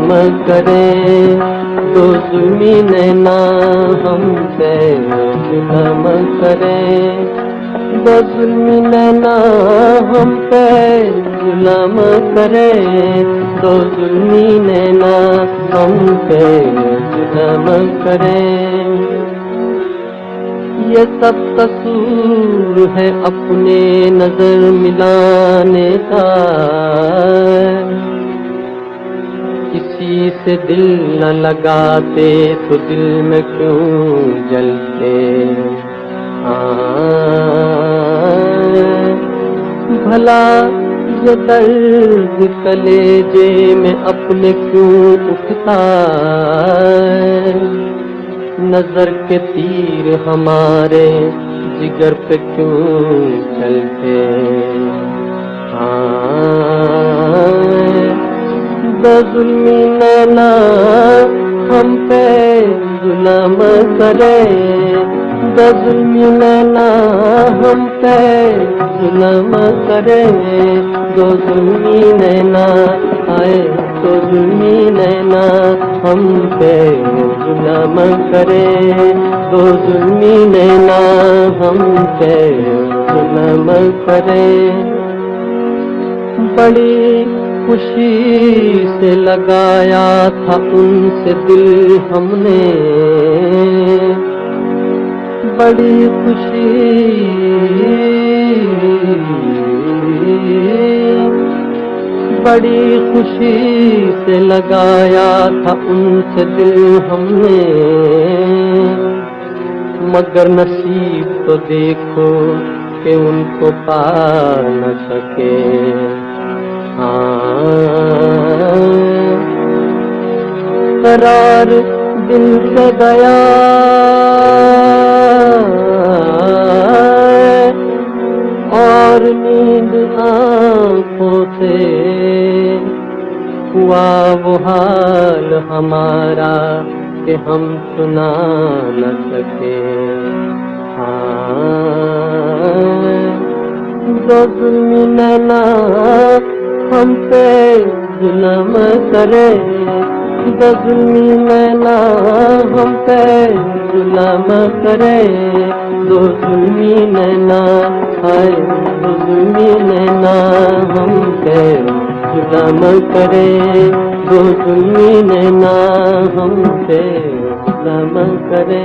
जुल्म करे, दो जुल्मी नैना हम पे जुल्म करे, दो जुल्मी नैना हम पे जुल्म करे, दो जुल्मी नैना हम पे जुल्म करे। ये सब कसूर है अपने नजर मिलाने का, किसी से दिल न लगाते तो दिल में क्यों जलते। भला ये दर्द कलेजे में अपने क्यों उठता, नजर के तीर हमारे जिगर पे क्यों चलते। जुल्मी नैना हम पे जुल्म करे, जुल्मी नैना हम पे जुल्म करे, दो जुल्मी नैना आए, दो जुल्मी नैना हम पे जुल्म करे, दो जुल्मी नैना हम पे जुल्म करे। बड़ी खुशी से लगाया था उनसे दिल हमने, बड़ी खुशी से लगाया था उनसे दिल हमने, मगर नसीब तो देखो कि उनको पा न सके। करार दिल से गया और नींद आँखों से, हुआ वो हाल हमारा कि हम सुना न सके। दो जुल्मी नैना हम पे जुल्म करे, दो जुल्मी नैना हम पे जुल्म करे, दो जुल्मी नैना आए, दो जुल्मी नैना हम पे जुल्म करे, दो जुल्मी नैना हम पे जुल्म करे।